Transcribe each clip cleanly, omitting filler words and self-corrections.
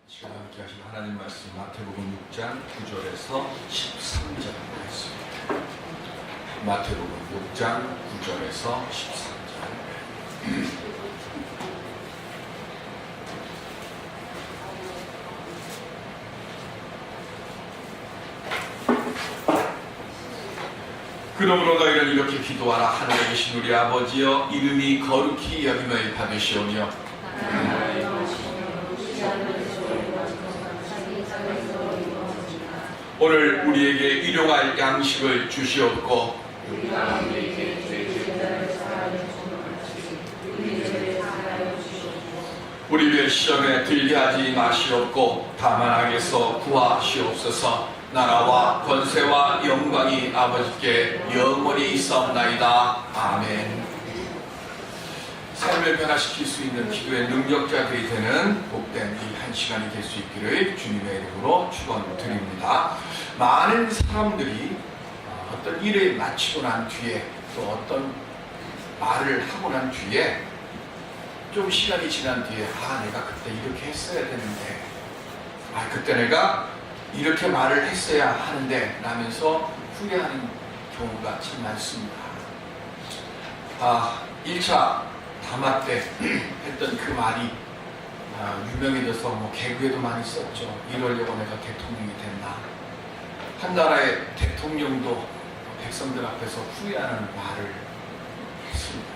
시간 함께 하신 하나님 말씀 마태복음 6장 9절에서 13절 말씀입니다. 마태복음 6장 9절에서 13절. 그러므로 너희는 이렇게 기도하라. 하늘에 계신 우리 아버지여, 이름이 거룩히 여김을 받으시오며 오늘 우리에게 일용할 양식을 주시옵고 우리를 시험에 들게 하지 마시옵고 다만 악에서 구하시옵소서. 나라와 권세와 영광이 아버지께 영원히 있사옵나이다. 아멘. 삶을 변화시킬 수 있는 기도의 능력자들이 되는 복된 이 한 시간이 될 수 있기를 주님의 이름으로 축원드립니다. 많은 사람들이 어떤 일을 마치고 난 뒤에 또 어떤 말을 하고 난 뒤에 좀 시간이 지난 뒤에 내가 그때 이렇게 했어야 되는데 그때 내가 이렇게 말을 했어야 하는데 라면서 후회하는 경우가 참 많습니다. 1차 담화 때 했던 그 말이 유명해져서 개그에도 많이 썼죠. 이러려고 내가 대통령이 됐나. 한 나라의 대통령도 백성들 앞에서 후회하는 말을 했습니다.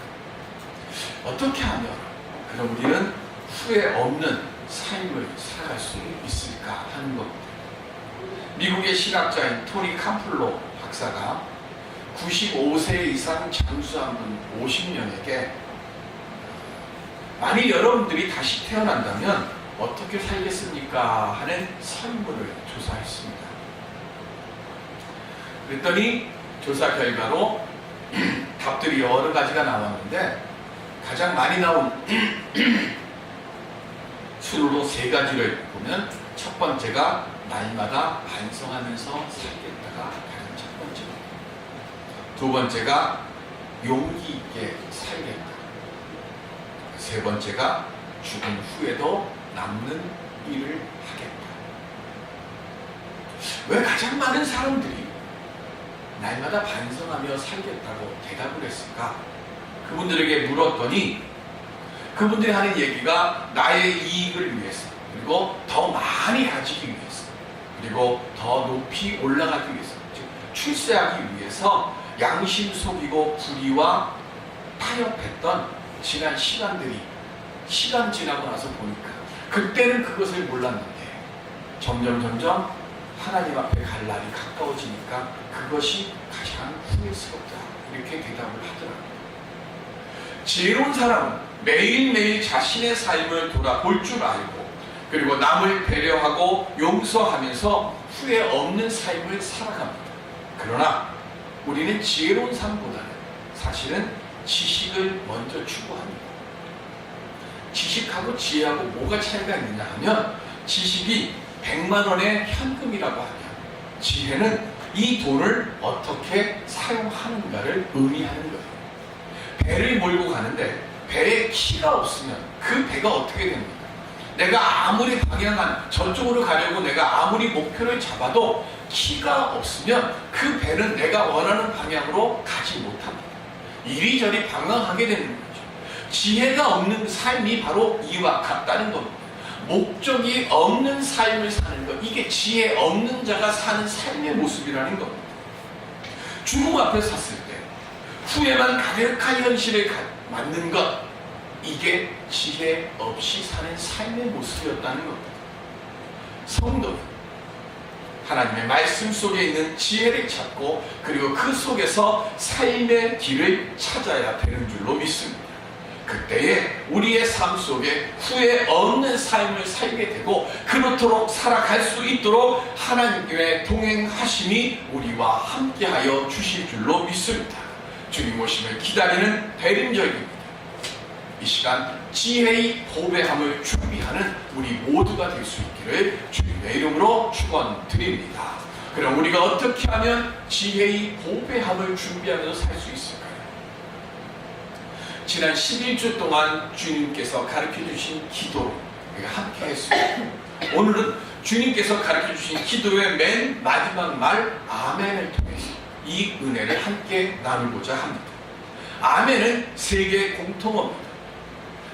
어떻게 하면 그럼 우리는 후회 없는 삶을 살아갈 수 있을까 하는 겁니다. 미국의 신학자인 토니 캄플로 박사가 95세 이상 장수한 분 50명에게 만일 여러분들이 다시 태어난다면 어떻게 살겠습니까? 하는 설문을 조사했습니다. 그랬더니 조사 결과로 답들이 여러 가지가 나왔는데 가장 많이 나온 순으로 3가지를 보면 첫 번째가 날마다 반성하면서 살겠다가 가장 첫 번째입니다. 두 번째가 용기 있게 살겠다. 세 번째가 죽은 후에도 남는 일을 하겠다. 왜 가장 많은 사람들이 날마다 반성하며 살겠다고 대답을 했을까? 그분들에게 물었더니 그분들이 하는 얘기가 나의 이익을 위해서, 그리고 더 많이 가지기 위해서, 그리고 더 높이 올라가기 위해서, 즉 출세하기 위해서 양심 속이고 불의와 타협했던 지난 시간들이 시간 지나고 나서 보니까 그때는 그것을 몰랐는데 점점 하나님 앞에 갈 날이 가까워지니까 그것이 가장 후회스럽다. 이렇게 대답을 하더라고요. 지혜로운 사람은 매일매일 자신의 삶을 돌아볼 줄 알고 그리고 남을 배려하고 용서하면서 후회 없는 삶을 살아갑니다. 그러나 우리는 지혜로운 삶보다는 사실은 지식을 먼저 추구합니다. 지식하고 지혜하고 뭐가 차이가 있느냐 하면 지식이 100만 원의 현금이라고 하면 지혜는 이 돈을 어떻게 사용하는가를 의미하는 거예요. 배를 몰고 가는데 배에 키가 없으면 그 배가 어떻게 됩니까? 내가 아무리 방향한 저쪽으로 가려고 내가 아무리 목표를 잡아도 키가 없으면 그 배는 내가 원하는 방향으로 가지 못합니다. 이리저리 방황하게 되는 거죠. 지혜가 없는 삶이 바로 이와 같다는 겁니다. 목적이 없는 삶을 사는 것, 이게 지혜 없는 자가 사는 삶의 모습이라는 겁니다. 죽음 앞에 섰을 때 후회만 가득한 현실을 맞는 것, 이게 지혜 없이 사는 삶의 모습이었다는 겁니다. 성도는 하나님의 말씀 속에 있는 지혜를 찾고 그리고 그 속에서 삶의 길을 찾아야 되는 줄로 믿습니다. 그때에 우리의 삶 속에 후회 없는 삶을 살게 되고 그렇도록 살아갈 수 있도록 하나님의 동행하심이 우리와 함께하여 주실 줄로 믿습니다. 주님 오심을 기다리는 대림절기입니다. 이 시간 지혜의 보배함을 준비하는 우리 모두가 될 수 있기를 주님의 이름으로 축원드립니다. 그럼 우리가 어떻게 하면 지혜의 보배함을 준비하면서 살 수 있을까요? 지난 11주 동안 주님께서 가르쳐 주신 기도를 함께 했습니다. 오늘은 주님께서 가르쳐 주신 기도의 맨 마지막 말 아멘을 통해서 이 은혜를 함께 나누고자 합니다. 아멘은 세계 공통어입니다.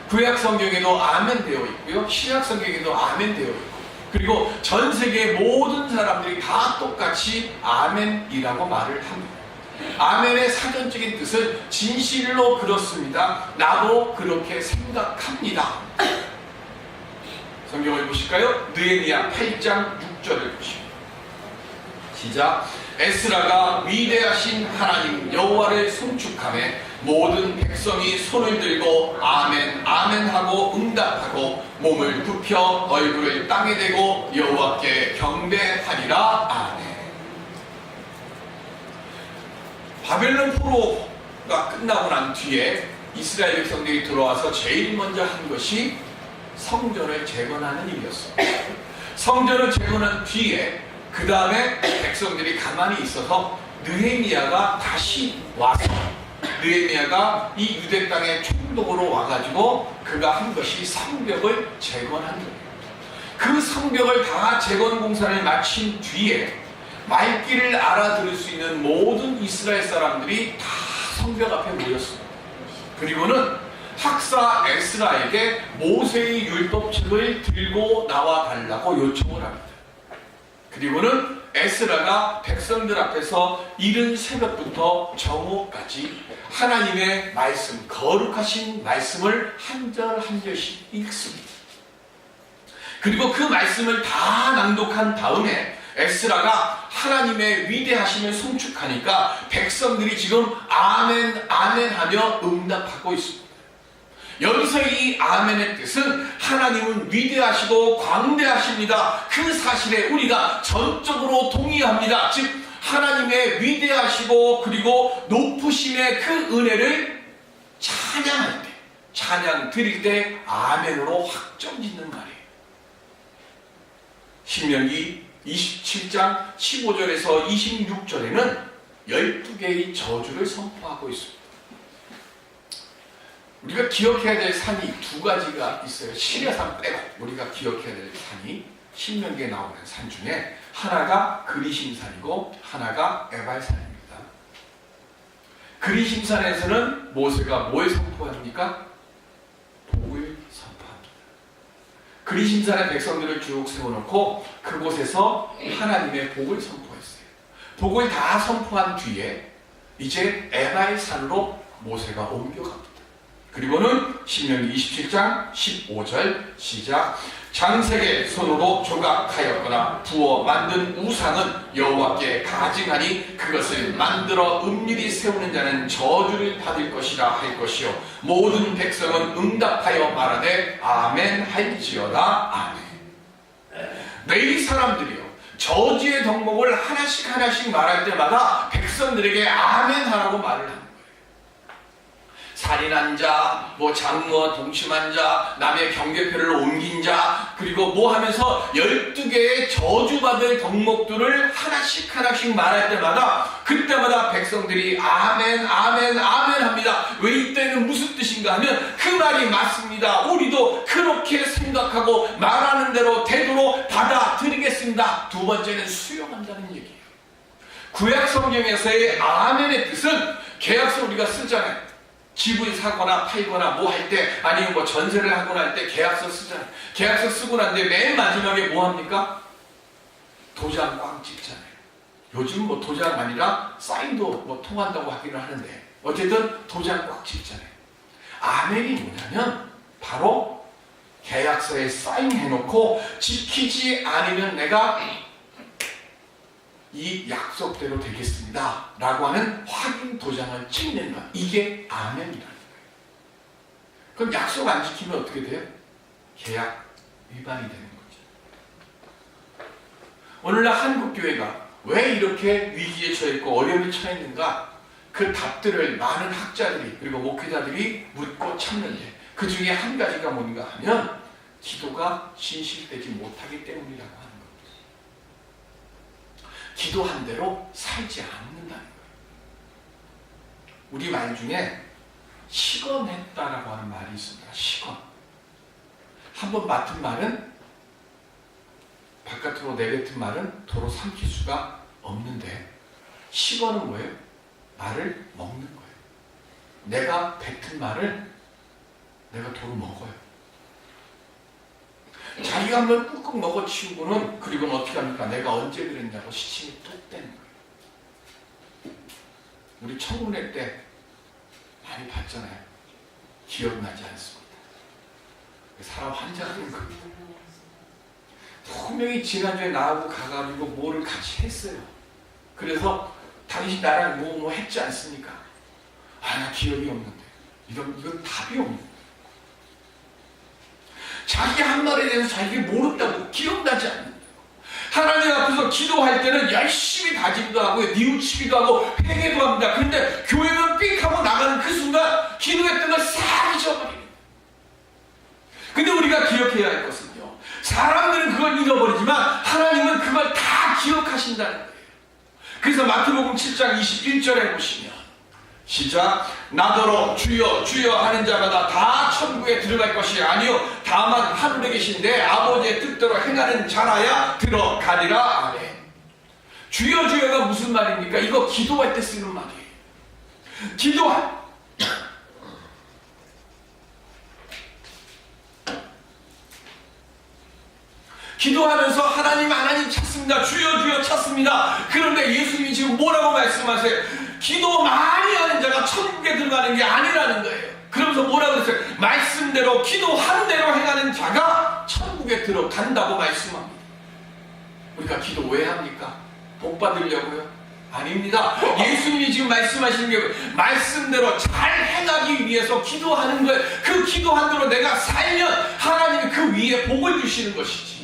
구약 성경에도 아멘 되어 있고요, 신약 성경에도 아멘 되어 있고, 그리고 전 세계 모든 사람들이 다 똑같이 아멘이라고 말을 합니다. 아멘의 사전적인 뜻은 진실로 그렇습니다, 나도 그렇게 생각합니다. 성경을 보실까요? 느헤미야 8장 6절을 보시고 시작. 에스라가 위대하신 하나님 여호와를 송축하며 모든 백성이 손을 들고 아멘 아멘 하고 응답하고 몸을 굽혀 얼굴을 땅에 대고 여호와께 경배하리라. 아멘. 바벨론 포로가 끝나고 난 뒤에 이스라엘 백성들이 들어와서 제일 먼저 한 것이 성전을 재건하는 일이었어요. 성전을 재건한 뒤에 그 다음에 백성들이 가만히 있어서 느헤미야가 다시 와서 느헤미야가 이 유대 땅의 총독으로 와가지고 그가 한 것이 성벽을 재건한 거예요. 그 성벽을 다 재건 공사를 마친 뒤에 말귀를 알아들을 수 있는 모든 이스라엘 사람들이 다 성벽 앞에 모였습니다. 그리고는 학사 에스라에게 모세의 율법책을 들고 나와 달라고 요청을 합니다. 그리고는 에스라가 백성들 앞에서 이른 새벽부터 정오까지 하나님의 말씀, 거룩하신 말씀을 한 절 한 절씩 읽습니다. 그리고 그 말씀을 다 낭독한 다음에 에스라가 하나님의 위대하심을 송축하니까 백성들이 지금 아멘 아멘 하며 응답하고 있습니다. 여기서 이 아멘의 뜻은 하나님은 위대하시고 광대하십니다, 그 사실에 우리가 전적으로 동의합니다. 즉 하나님의 위대하시고 그리고 높으심의 그 은혜를 찬양할 때, 찬양 드릴 때 아멘으로 확정짓는 말이에요. 신명기 27장 15절에서 26절에는 12개의 저주를 선포하고 있습니다. 우리가 기억해야 될 산이 두 가지가 있어요. 시려산 빼고 우리가 기억해야 될 산이 신명기에 나오는 산 중에 하나가 그리심산이고 하나가 에발산입니다. 그리심산에서는 모세가 뭘 선포합니까? 복을 선포합니다. 그리심산의 백성들을 쭉 세워놓고 그곳에서 하나님의 복을 선포했어요. 복을 다 선포한 뒤에 이제 에발산으로 모세가 옮겨갑니다. 그리고는 신명기 27장 15절 시작. 장색의 손으로 조각하였거나 부어 만든 우상은 여호와께 가증하니 그것을 만들어 은밀히 세우는 자는 저주를 받을 것이라 할 것이요 모든 백성은 응답하여 말하되 아멘 할지어다. 아멘. 이 사람들이요 저주의 덕목을 하나씩 하나씩 말할 때마다 백성들에게 아멘 하라고 말을 합니다. 살인한 자, 장모 동침한 자, 남의 경계표를 옮긴 자, 그리고 하면서 12개의 저주받을 덕목들을 하나씩 하나씩 말할 때마다 그때마다 백성들이 아멘 아멘 아멘 합니다. 왜 이때는 무슨 뜻인가 하면 그 말이 맞습니다, 우리도 그렇게 생각하고 말하는 대로 되도록 받아들이겠습니다. 두 번째는 수용한다는 얘기예요. 구약 성경에서의 아멘의 뜻은 계약서 우리가 쓰잖아요. 집을 사거나 팔거나 할 때, 아니면 전세를 하거나 할 때 계약서 쓰잖아요. 계약서 쓰고 난 뒤에 맨 마지막에 뭐 합니까? 도장 꽝 찍잖아요. 요즘 도장 아니라 사인도 통한다고 하기는 하는데 어쨌든 도장 꽉 찍잖아요. 아멘이 뭐냐면 바로 계약서에 사인해놓고 지키지 않으면 내가 이 약속대로 되겠습니다 라고 하는 확인 도장을 찍는 것, 이게 아멘이라는 거예요. 그럼 약속 안 지키면 어떻게 돼요? 계약 위반이 되는 거죠. 오늘날 한국교회가 왜 이렇게 위기에 처했고 어려움에 처했는가, 그 답들을 많은 학자들이 그리고 목회자들이 묻고 찾는데 그 중에 한 가지가 뭔가 하면 기도가 진실되지 못하기 때문이라고 합니다. 기도한 대로 살지 않는다는 거예요. 우리 말 중에 시건했다라고 하는 말이 있습니다. 시건. 한번 맡은 말은 바깥으로 내뱉은 말은 도로 삼킬 수가 없는데, 식어는 뭐예요? 말을 먹는 거예요. 내가 뱉은 말을 내가 도로 먹어요. 자기가 한번 꾹꾹 먹어치우고는 그리고는 어떻게 합니까? 내가 언제 그랬냐고 시침이 뚝 떼는 거예요. 우리 청문회 때 많이 봤잖아요. 기억나지 않습니다. 사람 환장하는 거예요. 분명히 지난주에 나하고 가가지고 뭐를 같이 했어요. 그래서 당신 나랑 뭐 했지 않습니까? 아, 나 기억이 없는데. 이건 답이 없는 거예요. 자기 한 말에 대해서 자기가 모른다고, 기억나지 않는다. 하나님 앞에서 기도할 때는 열심히 다짐도 하고 뉘우치기도 하고 회개도 합니다. 그런데 교회는 삑 하고 나가는 그 순간 기도했던 걸 싹 잊어버립니다. 근데 우리가 기억해야 할 것은요, 사람들은 그걸 잃어버리지만 하나님은 그걸 다 기억하신다는 거예요. 그래서 마태복음 7장 21절에 보시면, 시작. 나더러 주여 주여 하는 자마다 다 천국에 들어갈 것이 아니요 다만 하늘에 계신 내 아버지의 뜻대로 행하는 자라야 들어가리라. 아멘. 주여 주여가 무슨 말입니까? 이거 기도할 때 쓰는 말이에요. 기도하면서 하나님 찾습니다. 주여 주여 찾습니다. 그런데 예수님이 지금 뭐라고 말씀하세요? 기도 많이 하는 자가 천국에 들어가는 게 아니라는 거예요. 그러면서 뭐라고 했어요? 말씀대로 기도한 대로 행하는 자가 천국에 들어간다고 말씀합니다. 우리가 기도 왜 합니까? 복 받으려고요? 아닙니다. 예수님이 지금 말씀하시는 게 말씀대로 잘 행하기 위해서 기도하는 거예요. 그 기도한 대로 내가 살면 하나님이 그 위에 복을 주시는 것이지.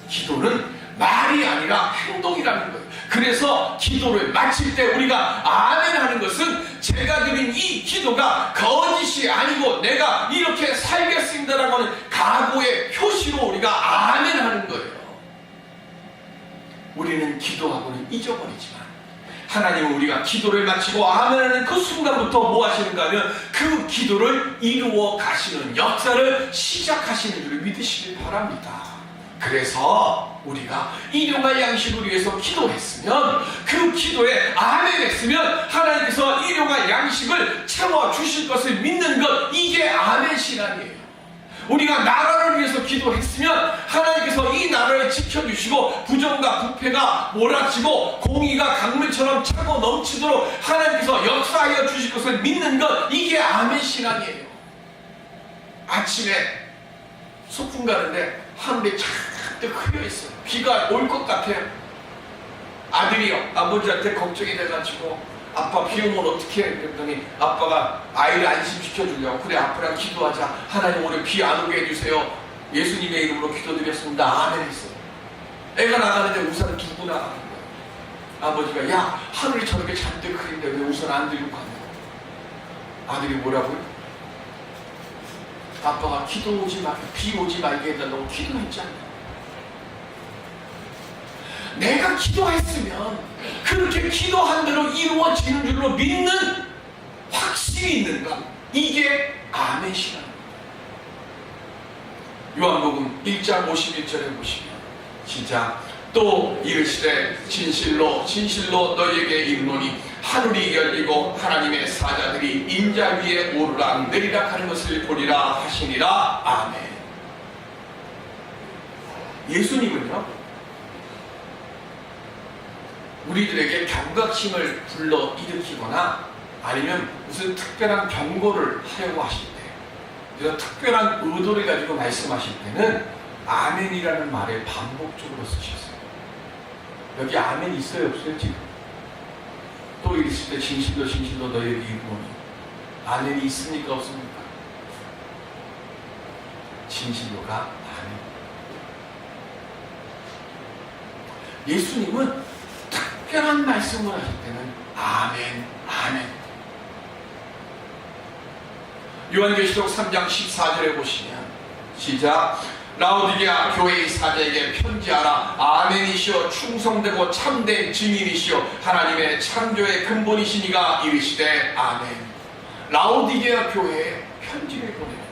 기도는 말이 아니라 행동이라는 거예요. 그래서 기도를 마칠 때 우리가 아멘 하는 것은 제가 드린 이 기도가 거짓이 아니고 내가 이렇게 살겠습니다라고 하는 각오의 표시로 우리가 아멘 하는 거예요. 우리는 기도하고는 잊어버리지만 하나님은 우리가 기도를 마치고 아멘 하는 그 순간부터 뭐 하시는가 하면 그 기도를 이루어 가시는 역사를 시작하시는 줄을 믿으시길 바랍니다. 그래서 우리가 일용할 양식을 위해서 기도했으면 그 기도에 아멘 했으면 하나님께서 일용할 양식을 채워주실 것을 믿는 것, 이게 아멘 신앙이에요. 우리가 나라를 위해서 기도했으면 하나님께서 이 나라를 지켜주시고 부정과 부패가 몰아치고 공의가 강물처럼 차고 넘치도록 하나님께서 역사하여 주실 것을 믿는 것, 이게 아멘 신앙이에요. 아침에 소풍 가는데 하늘이 잔뜩 흐려있어요. 비가 올 것 같아요. 아들이요, 아버지한테 걱정이 돼가지고 아빠 비 오면 어떻게 해? 그랬더니 아빠가 아이를 안심시켜주려고, 그래 아빠랑 기도하자. 하나님 오늘 비 안 오게 해주세요. 예수님의 이름으로 기도드렸습니다. 아멘 했어요. 애가 나가는데 우산 두고 나가는 거예요. 아버지가 야, 하늘이 저렇게 잔뜩 흐린데 왜 우산 안 들고 가는 거야? 아들이 뭐라고요? 아빠가 비 오지 말게 해달라고 기도했잖아. 내가 기도했으면 그렇게 기도한 대로 이루어지는 줄로 믿는 확신이 있는가? 이게 아멘 신앙입니다. 요한복음 1장 51절에 보시면 시작. 또 이르시되 진실로 진실로 너희에게 이르노니 하늘이 열리고 하나님의 사자들이 인자 위에 오르락 내리락 하는 것을 보리라 하시니라. 아멘. 예수님은요, 우리들에게 경각심을 불러 일으키거나 아니면 무슨 특별한 경고를 하려고 하실 때, 그래서 특별한 의도를 가지고 말씀하실 때는 아멘이라는 말을 반복적으로 쓰셨어요. 여기 아멘 있어요 없어요? 지금 또 이랬을 때 진실로 진실로 너희에게 이르노니, 아멘이 있습니까 없습니까? 진실로가 아멘. 예수님은 특별한 말씀을 하실 때는 아멘, 아멘. 요한계시록 3장 14절에 보시면 시작. 라오디게아 교회의 사자에게 편지하라. 아멘이시여 충성되고 참된 증인이시여 하나님의 창조의 근본이시니가 이르시되 아멘. 라오디게아 교회에 편지를 보내요.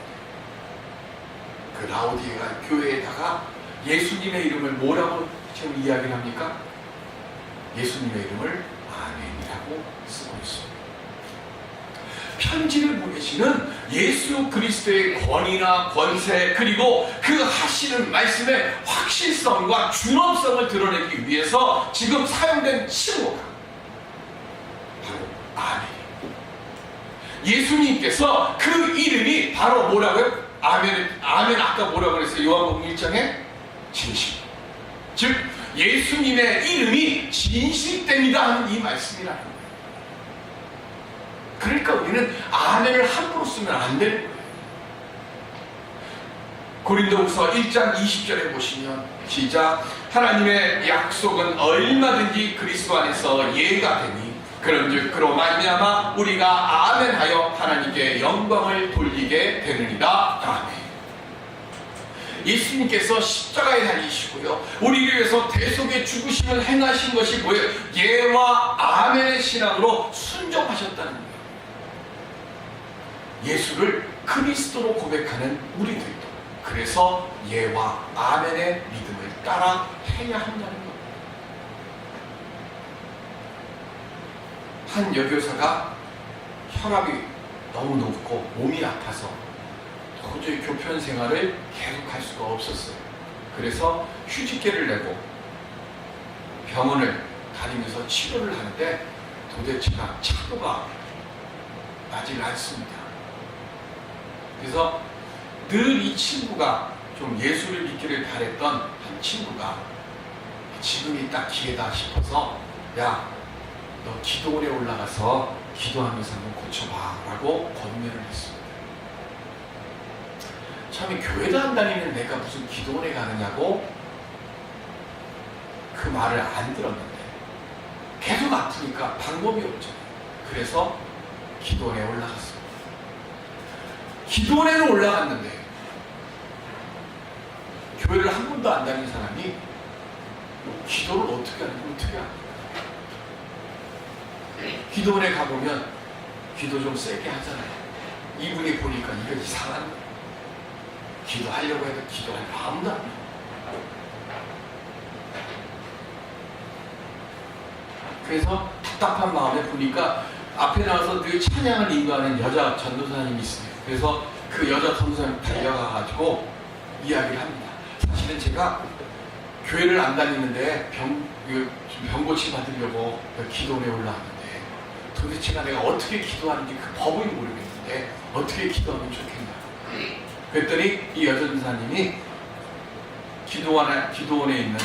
그 라오디게아 교회에다가 예수님의 이름을 뭐라고 지금 이야기를 합니까? 예수님의 이름을 아멘이라고 쓰고 있습니다. 편지를 보내시는 예수 그리스도의 권위나 권세, 그리고 그 하시는 말씀의 확실성과 준엄성을 드러내기 위해서 지금 사용된 신호가 바로 아멘입니다. 예수님께서 그 이름이 바로 뭐라고요? 아멘. 아까 뭐라고 그랬어요? 요한복음 1장에 진실. 즉 예수님의 이름이 진실됩니다 하는 이 말씀이라는 거예요. 그러니까 우리는 아멘을 함부로 쓰면 안 되는 거예요. 고린도후서 1장 20절에 보시면 시작. 하나님의 약속은 얼마든지 그리스도 안에서 예가 되니 그런즉 그로 말미암아 우리가 아멘하여 하나님께 영광을 돌리게 되느니라. 아멘. 예수님께서 십자가에 달리시고요, 우리를 위해서 대속의 죽으심을 행하신 것이 뭐예요? 예와 아멘의 신앙으로 순종하셨다는 거예요. 예수를 그리스도로 고백하는 우리들도 그래서 예와 아멘의 믿음을 따라 해야 한다는 거예요. 한 여교사가 혈압이 너무 높고 몸이 아파서 도저히 교편 생활을 계속할 수가 없었어요. 그래서 휴직계를 내고 병원을 다니면서 치료를 하는데 도대체가 착도가 나질 않습니다. 그래서 늘 이 친구가 좀 예수를 믿기를 바랬던 한 친구가 지금이 딱 기회다 싶어서 야, 너 기도원에 올라가서 기도하면서 한번 고쳐봐 라고 권면을 했습니다. 처음에 교회도 안 다니는 내가 무슨 기도원에 가느냐고 그 말을 안 들었는데 계속 아프니까 방법이 없잖아요. 그래서 기도원에 올라갔습니다. 기도원에는 올라갔는데 교회를 한 번도 안 다닌 사람이 기도를 어떻게 하는지 어떻게 합니까? 기도원에 가보면 기도 좀 세게 하잖아요. 이분이 보니까 이거 이상한 거예요. 기도하려고 해도 기도할 마음도 안 나요. 그래서 답답한 마음에 보니까 앞에 나와서 늘 찬양을 인도하는 여자 전도사님이 있어요. 그래서 그 여자 전도사님 달려가가지고 이야기를 합니다. 사실은 제가 교회를 안 다니는데 병 고침 받으려고 기도원에 올라왔는데 도대체가 내가 어떻게 기도하는지 그 법을 모르겠는데 어떻게 기도하면 좋겠냐. 그랬더니 이 여자 전도사님이 기도원에 있는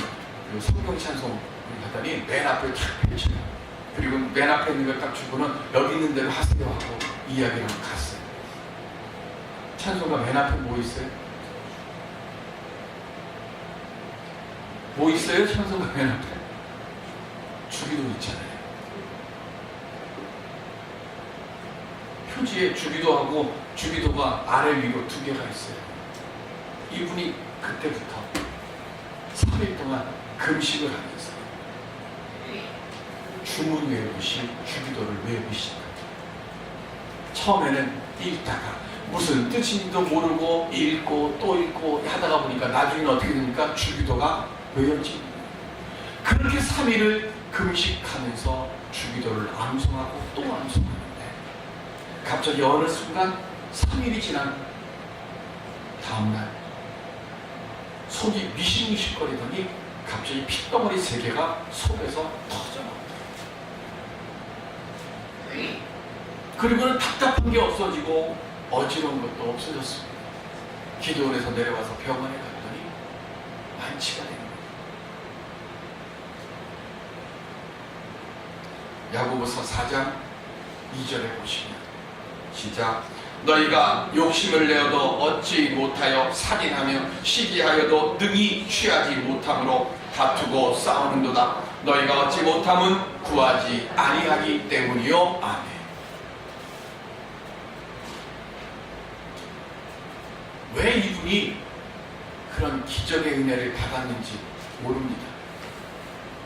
그 성경 찬송을 하더니 맨 앞에 탁 펼쳐요. 그리고 맨 앞에 있는 걸 딱 주고는 여기 있는 대로 하세요 하고 이야기를 하고 갔어요. 찬송가 맨 앞에 뭐 있어요? 뭐 있어요? 찬송가 맨 앞에? 주기도 있잖아요. 표지에 주기도하고 주기도가 아래 위로 두 개가 있어요. 이분이 그때부터 3일 동안 금식을 하면서 주문 외우시 주기도를 외우신 거예요. 처음에는 읽다가 무슨 뜻인지도 모르고 읽고 또 읽고 하다가 보니까 나중에는 어떻게 됩니까? 주기도가 외워집니다. 그렇게 3일을 금식하면서 주기도를 암송하고 또 암송하는데 갑자기 어느 순간 3일이 지난 다음날 속이 미식미식거리더니 갑자기 핏덩어리 3개가 속에서 터져나옵니다. 그리고는 답답한 게 없어지고 어지러운 것도 없어졌습니다. 기도원에서 내려와서 병원에 갔더니 완치가 됩니다. 야고보서 4장 2절에 보시면 시작. 너희가 욕심을 내어도 얻지 못하여 살인하며 시기하여도 능히 취하지 못함으로 다투고 싸우는도다. 너희가 얻지 못함은 구하지 아니하기 때문이요. 아멘. 왜 이분이 그런 기적의 은혜를 받았는지 모릅니다.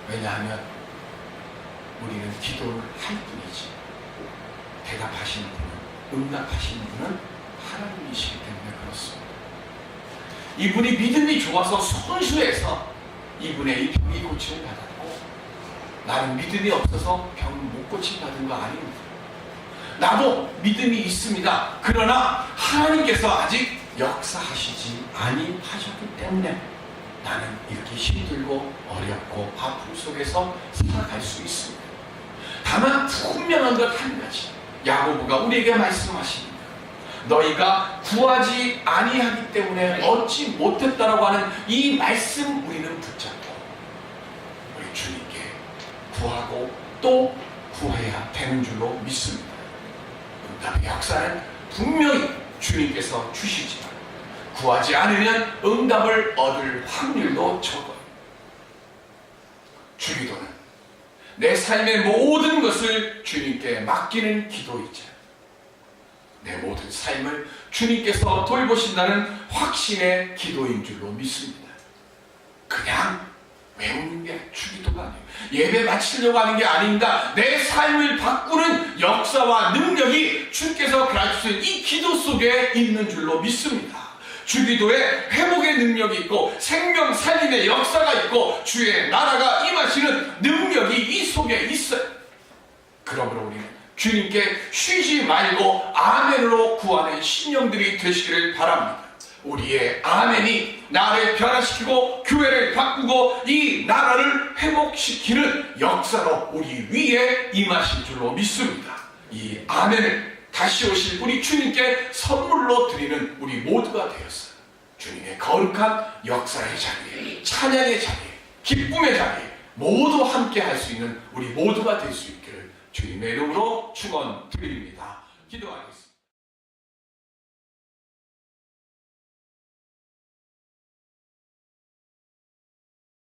왜냐하면 우리는 기도를 할 뿐이지 대답하시는 분은, 응답하시는 분은 하나님이시기 때문에 그렇습니다. 이분이 믿음이 좋아서 순수해서 이분의 이 병이 고침을 받았고, 나는 믿음이 없어서 병 못 고침 받은 거 아닙니다. 나도 믿음이 있습니다. 그러나 하나님께서 아직 역사하시지 아니하셨기 때문에 나는 이렇게 힘들고 어렵고 아픔 속에서 살아갈 수 있습니다. 다만 분명한 것 한 가지, 야고보가 우리에게 말씀하십니다. 너희가 구하지 아니하기 때문에 얻지 못했다라고 하는 이 말씀 우리는 붙잡고 우리 주님께 구하고 또 구해야 되는 줄로 믿습니다. 응답의 역사는 분명히 주님께서 주시지만 구하지 않으면 응답을 얻을 확률도 적어요. 주기도는 내 삶의 모든 것을 주님께 맡기는 기도이자 내 모든 삶을 주님께서 돌보신다는 확신의 기도인 줄로 믿습니다. 그냥 외우는 게 주기도가 아니에요. 예배 마치려고 하는 게 아닙니다. 내 삶을 바꾸는 역사와 능력이 주께서 가르치신 이 기도 속에 있는 줄로 믿습니다. 주기도에 회복의 능력이 있고 생명 살림의 역사가 있고 주의 나라가 임하시는 능력이 이 속에 있어요. 그러므로 우리는 주님께 쉬지 말고 아멘으로 구하는 신령들이 되시기를 바랍니다. 우리의 아멘이 나를 변화시키고 교회를 바꾸고 이 나라를 회복시키는 역사로 우리 위에 임하실 줄로 믿습니다. 이 아멘을 다시 오실 우리 주님께 선물로 드리는 우리 모두가 되었어요. 주님의 거룩한 역사의 자리에, 찬양의 자리에, 기쁨의 자리에 모두 함께 할 수 있는 우리 모두가 될 수 있기를 주님의 이름으로 축원드립니다. 기도하겠습니다.